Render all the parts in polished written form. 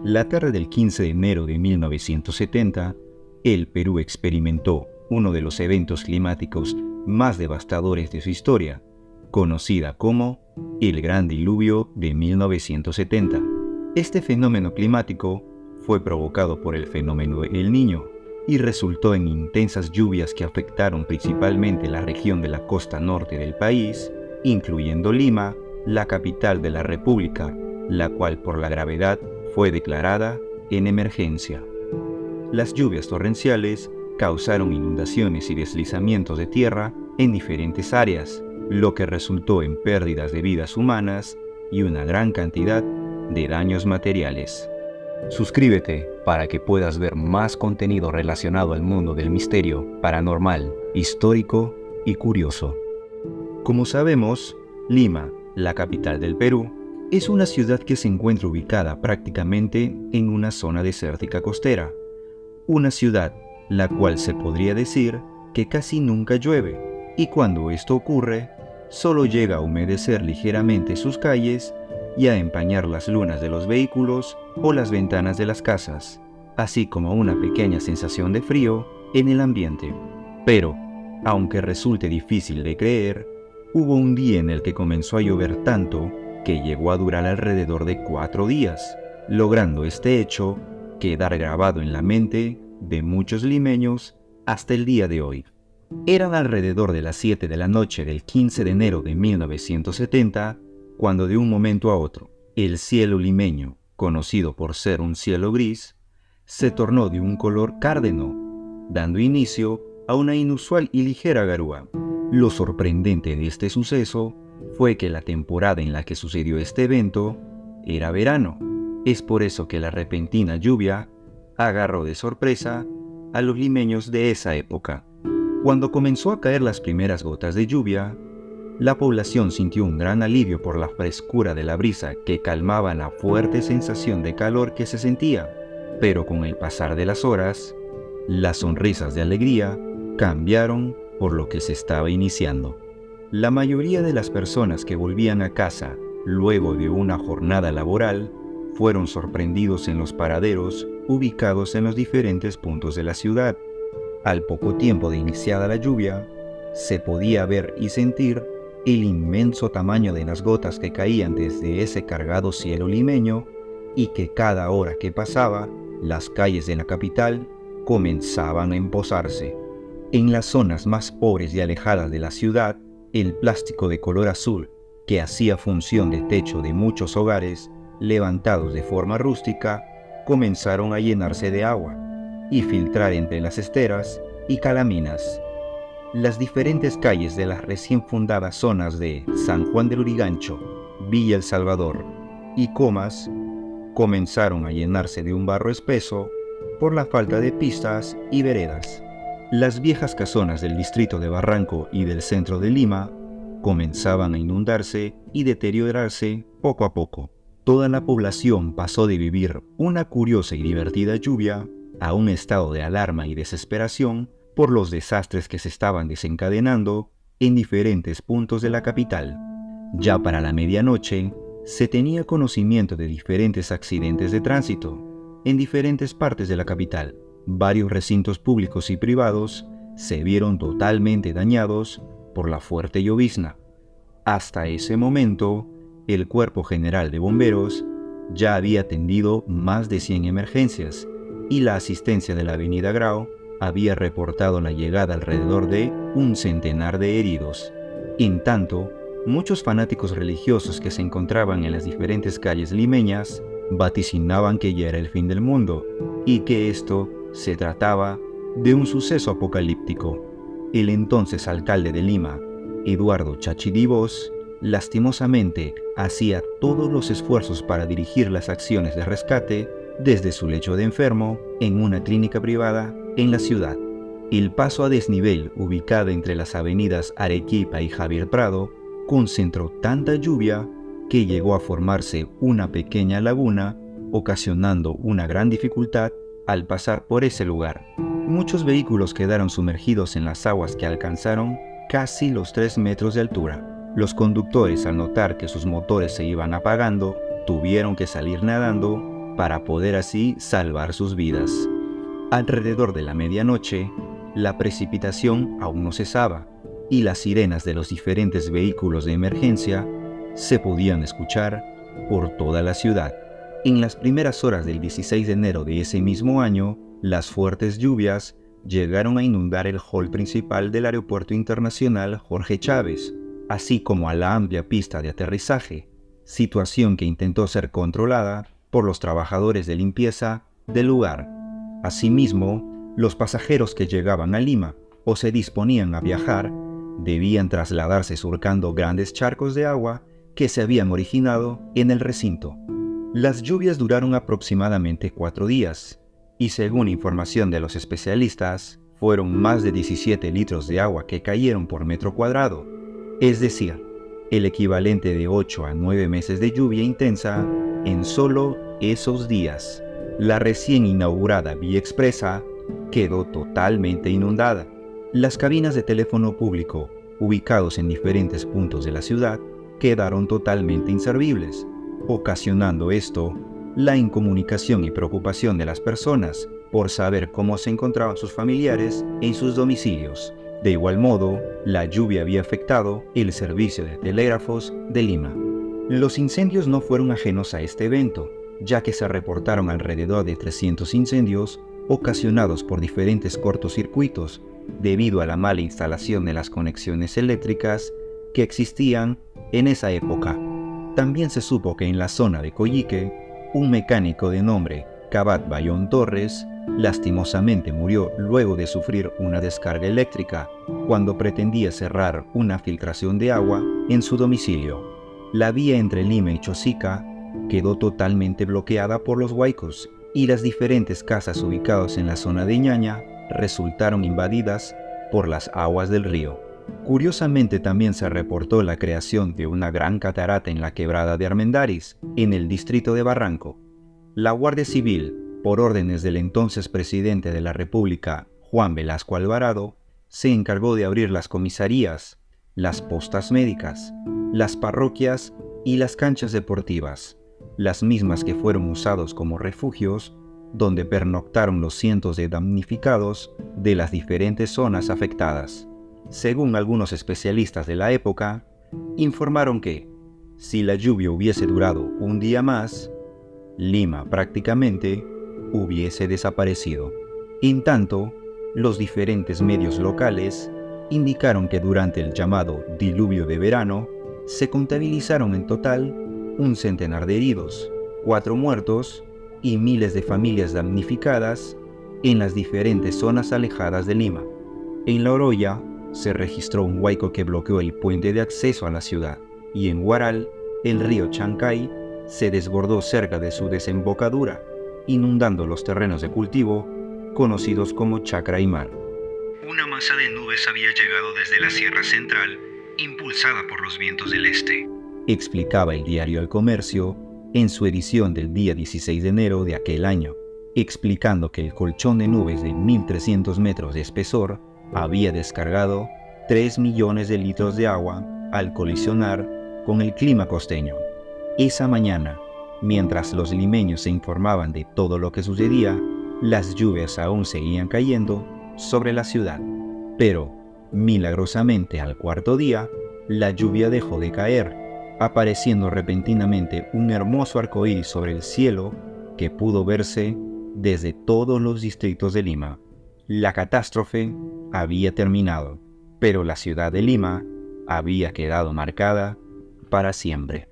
La tarde del 15 de enero de 1970, el Perú experimentó uno de los eventos climáticos más devastadores de su historia, conocida como el Gran Diluvio de 1970. Este fenómeno climático fue provocado por el fenómeno El Niño y resultó en intensas lluvias que afectaron principalmente la región de la costa norte del país, incluyendo Lima, la capital de la República, la cual por la gravedad fue declarada en emergencia. Las lluvias torrenciales causaron inundaciones y deslizamientos de tierra en diferentes áreas, lo que resultó en pérdidas de vidas humanas y una gran cantidad de daños materiales. Suscríbete para que puedas ver más contenido relacionado al mundo del misterio, paranormal, histórico y curioso. Como sabemos, Lima, la capital del Perú, es una ciudad que se encuentra ubicada prácticamente en una zona desértica costera. Una ciudad la cual se podría decir que casi nunca llueve, y cuando esto ocurre, solo llega a humedecer ligeramente sus calles y a empañar las lunas de los vehículos o las ventanas de las casas, así como una pequeña sensación de frío en el ambiente. Pero, aunque resulte difícil de creer, hubo un día en el que comenzó a llover tanto que llegó a durar alrededor de 4 días, logrando este hecho quedar grabado en la mente de muchos limeños hasta el día de hoy. Eran alrededor de las 7 de la noche del 15 de enero de 1970, cuando de un momento a otro, el cielo limeño, conocido por ser un cielo gris, se tornó de un color cárdeno, dando inicio a una inusual y ligera garúa. Lo sorprendente de este suceso fue que la temporada en la que sucedió este evento era verano. Es por eso que la repentina lluvia agarró de sorpresa a los limeños de esa época. Cuando comenzó a caer las primeras gotas de lluvia, la población sintió un gran alivio por la frescura de la brisa que calmaba la fuerte sensación de calor que se sentía. Pero con el pasar de las horas, las sonrisas de alegría cambiaron por lo que se estaba iniciando. La mayoría de las personas que volvían a casa luego de una jornada laboral fueron sorprendidos en los paraderos ubicados en los diferentes puntos de la ciudad. Al poco tiempo de iniciada la lluvia, se podía ver y sentir el inmenso tamaño de las gotas que caían desde ese cargado cielo limeño y que cada hora que pasaba, las calles de la capital comenzaban a empozarse. En las zonas más pobres y alejadas de la ciudad, el plástico de color azul, que hacía función de techo de muchos hogares, levantados de forma rústica, comenzaron a llenarse de agua y filtrar entre las esteras y calaminas. Las diferentes calles de las recién fundadas zonas de San Juan del Urigancho, Villa El Salvador y Comas comenzaron a llenarse de un barro espeso por la falta de pistas y veredas. Las viejas casonas del distrito de Barranco y del centro de Lima comenzaban a inundarse y deteriorarse poco a poco. Toda la población pasó de vivir una curiosa y divertida lluvia a un estado de alarma y desesperación por los desastres que se estaban desencadenando en diferentes puntos de la capital. Ya para la medianoche, se tenía conocimiento de diferentes accidentes de tránsito en diferentes partes de la capital. Varios recintos públicos y privados se vieron totalmente dañados por la fuerte llovizna. Hasta ese momento, el Cuerpo General de Bomberos ya había atendido más de 100 emergencias y la asistencia de la Avenida Grau había reportado la llegada alrededor de un centenar de heridos. En tanto, muchos fanáticos religiosos que se encontraban en las diferentes calles limeñas vaticinaban que ya era el fin del mundo y que esto se trataba de un suceso apocalíptico. El entonces alcalde de Lima, Eduardo Chachi Dibós, lastimosamente hacía todos los esfuerzos para dirigir las acciones de rescate desde su lecho de enfermo en una clínica privada en la ciudad. El paso a desnivel ubicado entre las avenidas Arequipa y Javier Prado concentró tanta lluvia que llegó a formarse una pequeña laguna, ocasionando una gran dificultad al pasar por ese lugar. Muchos vehículos quedaron sumergidos en las aguas que alcanzaron casi los 3 metros de altura. Los conductores, al notar que sus motores se iban apagando, tuvieron que salir nadando para poder así salvar sus vidas. Alrededor de la medianoche, la precipitación aún no cesaba y las sirenas de los diferentes vehículos de emergencia se podían escuchar por toda la ciudad. En las primeras horas del 16 de enero de ese mismo año, las fuertes lluvias llegaron a inundar el hall principal del Aeropuerto Internacional Jorge Chávez, así como a la amplia pista de aterrizaje, situación que intentó ser controlada por los trabajadores de limpieza del lugar. Asimismo, los pasajeros que llegaban a Lima o se disponían a viajar debían trasladarse surcando grandes charcos de agua que se habían originado en el recinto. Las lluvias duraron aproximadamente 4 días y, según información de los especialistas, fueron más de 17 litros de agua que cayeron por metro cuadrado, es decir, el equivalente de 8 a 9 meses de lluvia intensa en solo esos días. La recién inaugurada Vía Expresa quedó totalmente inundada. Las cabinas de teléfono público, ubicados en diferentes puntos de la ciudad, quedaron totalmente inservibles, ocasionando esto la incomunicación y preocupación de las personas por saber cómo se encontraban sus familiares en sus domicilios. De igual modo, la lluvia había afectado el servicio de telégrafos de Lima. Los incendios no fueron ajenos a este evento, ya que se reportaron alrededor de 300 incendios ocasionados por diferentes cortocircuitos debido a la mala instalación de las conexiones eléctricas que existían en esa época. También se supo que en la zona de Coyique, un mecánico de nombre Cabat Bayón Torres lastimosamente murió luego de sufrir una descarga eléctrica cuando pretendía cerrar una filtración de agua en su domicilio. La vía entre Lima y Chosica quedó totalmente bloqueada por los huaicos y las diferentes casas ubicadas en la zona de Ñaña resultaron invadidas por las aguas del río. Curiosamente, también se reportó la creación de una gran catarata en la quebrada de Armendáriz, en el distrito de Barranco. La Guardia Civil, por órdenes del entonces presidente de la República, Juan Velasco Alvarado, se encargó de abrir las comisarías, las postas médicas, las parroquias y las canchas deportivas, las mismas que fueron usados como refugios, donde pernoctaron los cientos de damnificados de las diferentes zonas afectadas. Según algunos especialistas de la época, informaron que, si la lluvia hubiese durado un día más, Lima prácticamente hubiese desaparecido. En tanto, los diferentes medios locales indicaron que durante el llamado diluvio de verano se contabilizaron en total un centenar de heridos, 4 muertos y miles de familias damnificadas en las diferentes zonas alejadas de Lima. En La Oroya se registró un huaico que bloqueó el puente de acceso a la ciudad, y en Huaral, el río Chancay se desbordó cerca de su desembocadura, inundando los terrenos de cultivo conocidos como Chacra y Mar. Una masa de nubes había llegado desde la Sierra Central, impulsada por los vientos del este, explicaba el diario El Comercio en su edición del día 16 de enero de aquel año, explicando que el colchón de nubes de 1.300 metros de espesor había descargado 3 millones de litros de agua al colisionar con el clima costeño. Esa mañana, mientras los limeños se informaban de todo lo que sucedía, las lluvias aún seguían cayendo sobre la ciudad. Pero, milagrosamente al 4.º día, la lluvia dejó de caer, apareciendo repentinamente un hermoso arcoíris sobre el cielo que pudo verse desde todos los distritos de Lima. La catástrofe había terminado, pero la ciudad de Lima había quedado marcada para siempre.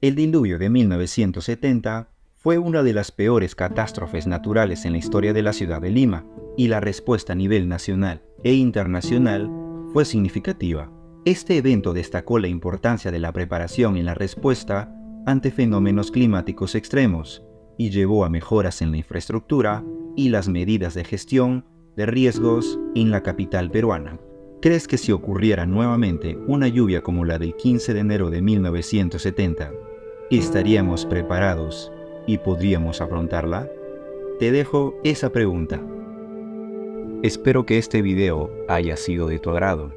El diluvio de 1970 fue una de las peores catástrofes naturales en la historia de la ciudad de Lima, y la respuesta a nivel nacional e internacional fue significativa. Este evento destacó la importancia de la preparación en la respuesta ante fenómenos climáticos extremos y llevó a mejoras en la infraestructura y las medidas de gestión de riesgos en la capital peruana. ¿Crees que si ocurriera nuevamente una lluvia como la del 15 de enero de 1970, estaríamos preparados y podríamos afrontarla? Te dejo esa pregunta. Espero que este video haya sido de tu agrado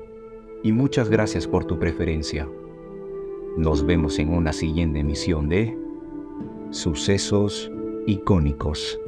y muchas gracias por tu preferencia. Nos vemos en una siguiente emisión de Sucesos icónicos.